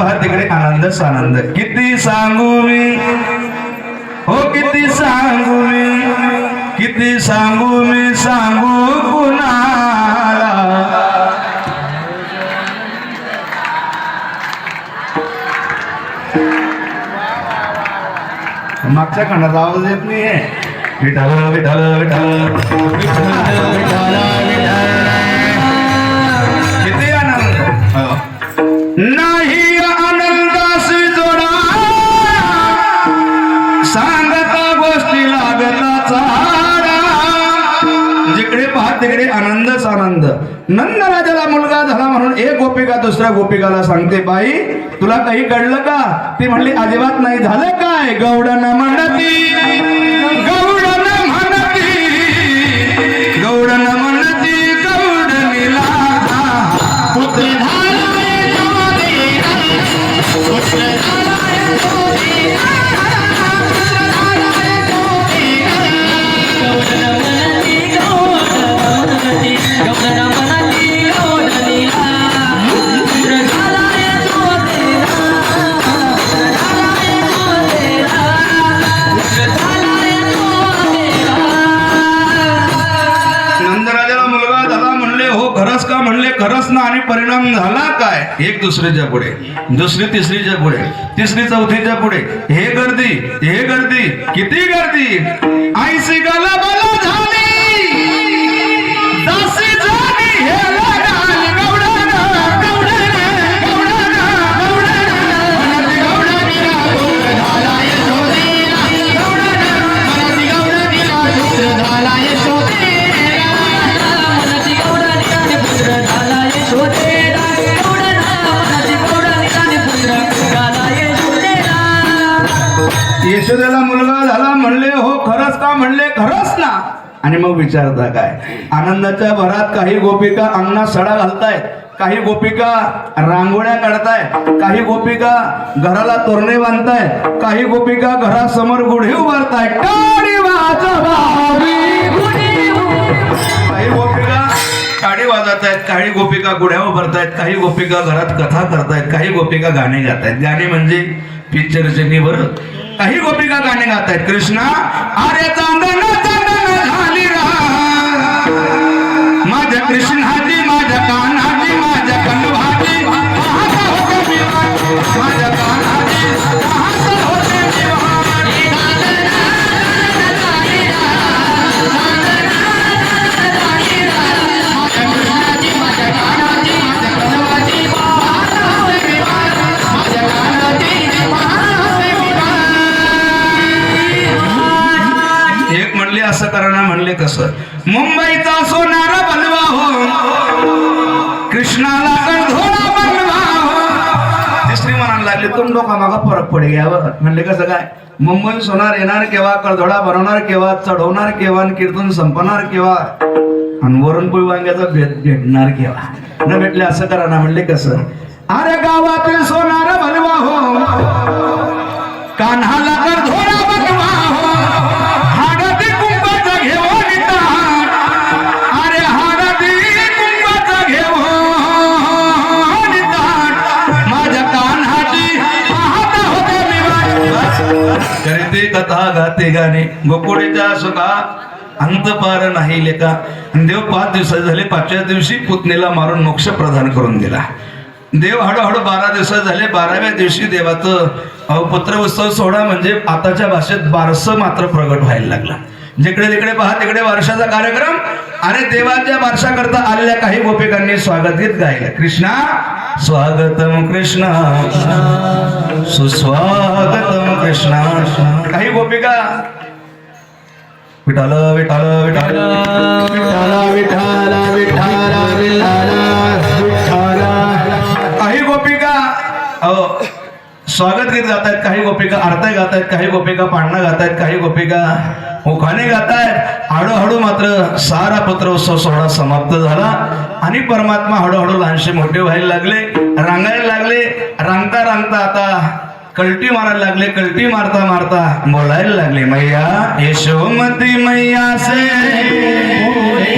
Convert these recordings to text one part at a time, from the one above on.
पहा तिकडे आनंदच आनंद. किती सांगू मी हो किती सांगू मी, किती सांगू मी सांगू कुणाला. मागच्या खंडाचा आवाज येत नाहीये. विठाल विठाल विठाल विठाल विठाल. किती आनंद नाही आनंदाशी जोडा, सांगता गोष्टी लागता चारा. जिकडे पहा तिकडे आनंदच आनंद. नंदराजाला मुलगा झाला म्हणून एक गोपिका दुसऱ्या गोपिकाला सांगते, बाई तुला काही कळलं का? ती म्हणली अजिबात नाही. झालं काय? गौडन म्हणती गौडन म्हणती गौडन म्हणती गौडनीला पुत्र खरंच ना. आणि परिणाम झाला काय? एक दुसरीच्या पुढे, दुसरी तिसरीच्या पुढे, तिसरी चौथीच्या पुढे हे गर्दी, हे गर्दी, किती गर्दी. आईसी गाला बला झाली, दासी झाली हे लगाल गौडन गौडन गौडन गौडन मनती गौडनीला पुत्र झाला यशोदेला, गौडन मनती गौडनीला पुत्र झाला यशोदेला, मनती गौडनीला पुत्र झाला यशोदेला, गौडन मनती गौडनीला पुत्र झाला यशोदेला. यशोदेला मुलगा झाला म्हणले हो खरंच का? म्हणले खरंच ना. आणि मग विचारता काय? आनंदाच्या भरात काही गोपिका अंगणात सडा घालतायत, काही गोपिका रांगोळ्या काढतायत, काही गोपिका घराला तोरणे बांधतायत, काही गोपिका घरासमोर गुढी उभारतायत. टाळी वाजवावी गुढी, काही गोपिका टाळी वाजवत आहेत, काही गोपिका गुढ्या उभारतायत, काही गोपिका घरात कथा करतायत, काही गोपिका गाणे गातायत. गाणे म्हणजे पिक्चरचे निवर. काही गोपिका गाणे गातायत. कृष्णा अरे चांदन चांदन झाली रा माझ्या कृष्णाजी, माझ्या कान्हाजी, माझ्या कन्हाजी, पाहता होते मी माझ्या कान्हाजी, पाहता होते मी असं करणं. म्हणले कसं? मुंबईचा सोनारा बलवा हो, कृष्णाला गंधोळा बनवा हो. तिसरी म्हणायला लागली तुम डोका मागा फरक पडे घ्यावं. म्हणले कसं काय? मुंबई सोनार येणार केव्हा, कडधोळा बनवणार केव्हा, चढवणार केव्हा, कीर्तन संपणार केव्हा, आणि वरणपोळी वांग्याचा भेटणार केव्हा. न भेटले असं करा ना. म्हणले कसं? अरे गावातील सोनार बलवा हो, कान्हाला कडधोळा बनवा हो, कथा गाते गाणे. गोकुळीच्या सुखा अंत पार नाही लेका. देव 5 दिवस झाले. 5व्या दिवशी पुतणीला मारून मोक्ष प्रदान करून दिला. देव हळूहळू 12 दिवस झाले. 12व्या दिवशी देवाचं पुत्र उत्सव सोहळा म्हणजे आताच्या भाषेत बारसं मात्र प्रगट व्हायला लागला. जिकडे तिकडे पहा तिकडे वर्षाचा कार्यक्रम. आणि देवाच्या बारशा करता आलेल्या काही गोपिकांनी स्वागत गीत गायलं. कृष्णा स्वागतम कृष्णा सुस्वागतम कृष्णा. काही गोपिका विठाल विठाल विठाल विठाल विठाल विठाल विठाल. काही गोपिका स्वागत गीत गातायत, काही गोपिका आरत्या गातायत, काही गोपिका पाळणा गातायत, काही गोपिका उखाणे गातायत. हळूहळू मात्र सारा पुत्रोत्सव सोहळा समाप्त झाला आणि परमात्मा हळूहळू लहानशे मोठे व्हायला लागले, रांगायला लागले. रांगता रांगता आता कलटी मारायला लागले. कलटी मारता मारता बोलायला लागले. मैया यशोमती मैया से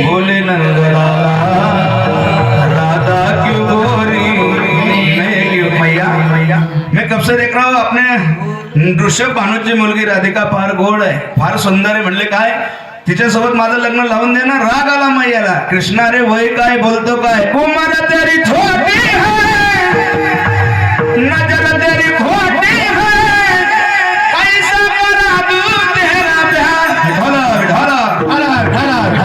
बोले नंदलाला, राधा क्यों गोरी मैं क्यों. मैया मैया से देख रहा हूं अपने ऋषभ भानूची मुलगी राधिका फार गोड आहे, फार सुंदर आहे. म्हणले काय तिच्यासोबत माझं लग्न लावून दे ना. राग आला मैयाला. कृष्णा रे वय काय बोलतो काय. कुमार तेरी छोटी है नजर तेरी खोटी है कैसा करा दू तेरा प्यार. ढोलक ढोलक ढोलक ढोलक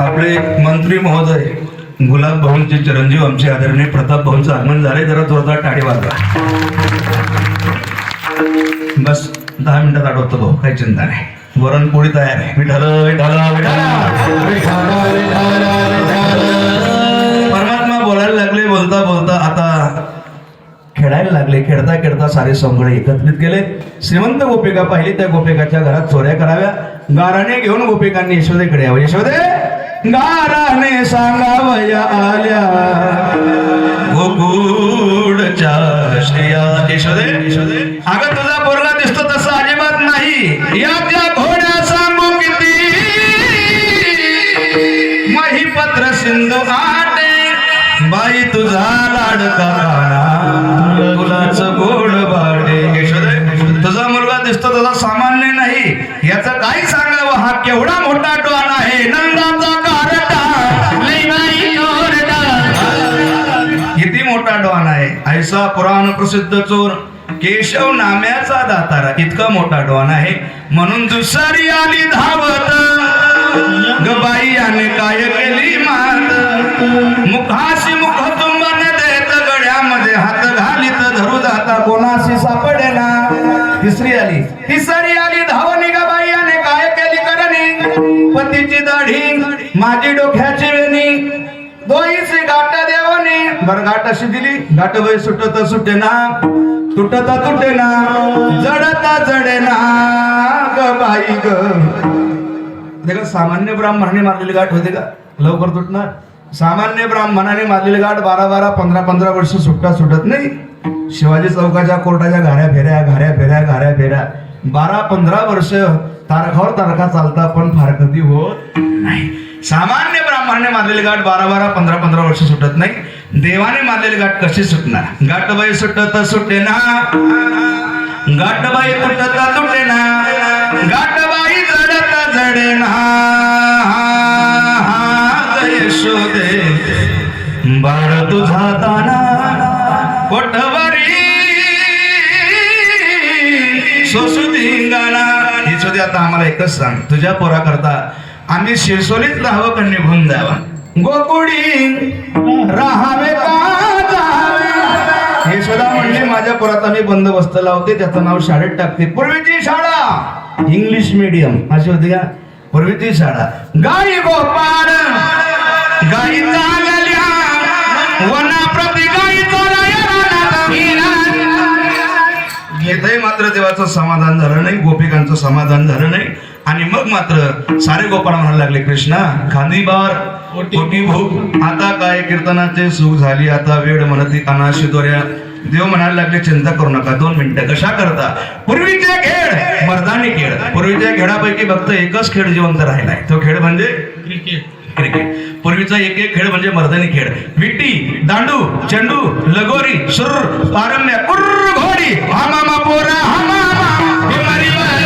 आपले मंत्री महोदय गुलाब भाऊंचे चिरंजीव आमचे आदरणीय प्रताप भाऊंचं आगमन झाले. जरा जोरदार टाळी वाजवा. बस 10 मिनिटात आठवतो भाऊ, काही चिंता नाही. वरणपोळी तयार आहे. विठाल विठाल परमात्मा बोलायला लागले. बोलता बोलता आता खेळायला लागले. खेळता खेळता सारे सौंगडे एकत्रित केले. श्रीमंत गोपिका पाहिली. त्या गोपिकाच्या घरात चोऱ्या कराव्या. गाराने घेऊन गोपिकांनी यशोदेकडे यावं. यशोदे गाराने सांगावया आल्या गोकुळच्या श्रिया. यशोदे अगं तुझा पोरगा दिसतो तसा अजिबात नाही. या त्या घोड्या सांगू किती महिपत्र सिंधू आटे बाई तुझा लाडका काना तुलाच गोड बाडे. यशोदे तुझा मुलगा दिसतो तसा सामान्य नाही. याचं काय सांगावं. हा केवढा मोठा डोन आहे. नंदाचा किती मोठा डॉन आहे. ऐसा पुराण प्रसिद्ध चोर केशव नाम्याचा दातारा इतका मोठा डॉन आहे. म्हणून दुसरी आली धावत गबाई याने काय केली मात. मुखाशी मुख तुंबन देत गड्यामध्ये हात घालीत धरू जाता कोणाशी सापडेना. तिसरी आली धावणी गबाई याने काय केली करणी. पतीची दाढी माझी डोक्याची वेणी दोईची गाठ देवानी. बर गाठ अशी दिली. गाठ बाई सुटत सुटेना तुटता तुटेना जडता जडेना ग बाई ग. देखा सामान्य ब्राह्मणाने मारलेली गाठ होते का लवकर तुटणार. सामान्य ब्राह्मणाने मारलेली गाठ 12-12 15-15 वर्ष सुटत नाही. शिवाजी चौकाच्या कोर्टाच्या घाऱ्या फेऱ्या 12-15 वर्ष तारखावर तारखा चालता पण फार कधी होत नाही. सामान्य ब्राह्मणाने मारलेली गाठ 12-12 15-15 वर्ष सुटत नाही. देवाने मारलेली गाठ कशी सुटणार. गाठबाई सुटत सुटेना गाठबाई तुटत तुटेना गाठबाई जडत जडेना. यशोदे बाळ तुझा ताना कोठवरी सोसुदिंगाना. यशोदे आता आम्हाला एकच सांग. तुझ्या पोरा करता आम्ही शिरसोलीत राहावं का निघून जावं. गोकुळी राहावे का जावे. हे सुद्धा म्हणजे माझ्या पोरात आम्ही बंदोबस्त लावते. त्याचं नाव शाळेत टाकते. पूर्वीची शाळा इंग्लिश मीडियम अशी होती का. पूर्वीची शाळा. गाई गोपाळ गाई चालल्या वनाप्रती गाई घेतही मात्र देवाचं समाधान झालं नाही. गोपिकांचं समाधान झालं नाही. आणि मग मात्र सारे गोपाळ म्हणायला लागले कृष्णा खांदी बार पोटी भूक. आता काय कीर्तनाचे सुख झाली. आता वेळ म्हणती अनाशी दोऱ्या. देव म्हणायला लागले चिंता करू नका. 2 मिनिटं. कशा करता. पूर्वीचे खेळ मर्दानी खेळ. पूर्वीच्या खेळापैकी फक्त एकच खेळ जिवंत राहिलाय. तो खेळ म्हणजे क्रिकेट. पूर्वीचा एक खेळ म्हणजे मर्दानी खेळ. विट्टी दांडू चेंडू लगोरी सुर पारम्य कुर्र घोडी हामामा पोरा हामामा बिमारी वाली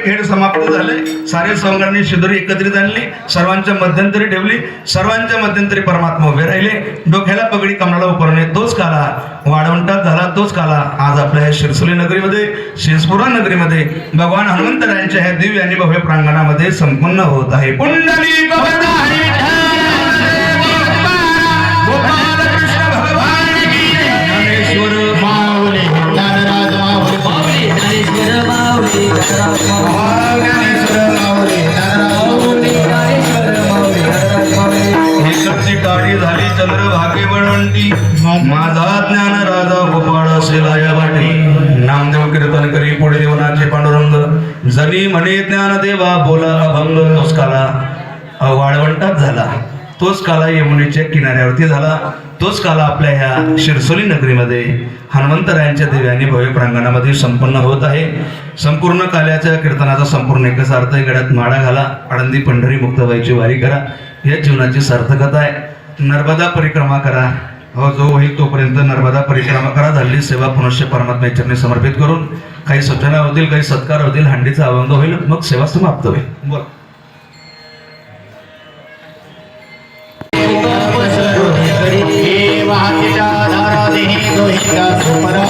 खेळ समाप्त झाले. सारे सौंगडांनी शिदोरी एकत्रित आणली. सर्वांच्या मध्यंतरी ठेवली. सर्वांच्या मध्यंतरी परमात्मा उभे राहिले. डोक्याला पगडी कमळाला उपरणे तोच काला वाढवंटात झाला तोच काला आज आपल्या ह्या शिरसोली नगरीमध्ये शिरसपुरा नगरीमध्ये भगवान हनुमंतरायांच्या ह्या दिव्य आणि भव्य प्रांगणामध्ये संपन्न होत आहे. पुंडलिक वरदा हरी गोपाल कृष्ण भगवान की ज्ञानेश्वर माऊली ज्ञानराज माऊली ज्ञानेश्वर माऊली ज्ञानेश्वर माऊली एकची काळी झाली चंद्रभागे बनवंती माझा ज्ञान राजा गोपाळ असेल या वाटी नामदेव कीर्तन करी पुढे देवनाचे पांडुरंग जनी म्हणे ज्ञान देवा बोला अभंग तोच काला वाळवंटात झाला, तोच काला यमुनेच्या किनाऱ्यावरती झाला, तोच काला आपल्या ह्या शिरसोली नगरीमध्ये हनुमंतरायांच्या दिव्याने भव्य प्रांगणामध्ये संपन्न होत आहे. संपूर्ण काल्याच्या कीर्तनाचा संपूर्ण एकच अर्थ आहे. गळ्यात माळा घाला, आळंदी पंढरी मुक्ताबाईची वारी करा, या जीवनाची सार्थकता आहे. नर्मदा परिक्रमा करा, हो जो होईल तोपर्यंत नर्मदा परिक्रमा करा. झालेली सेवा पुनश्च परमात्मा चरणी समर्पित करून काही सूचना होतील, काही सत्कार होतील, हंडीचा अभंग होईल, मग सेवा समाप्त होईल. बोल. वाहतीच्या धारा देही दोहिता सुपरा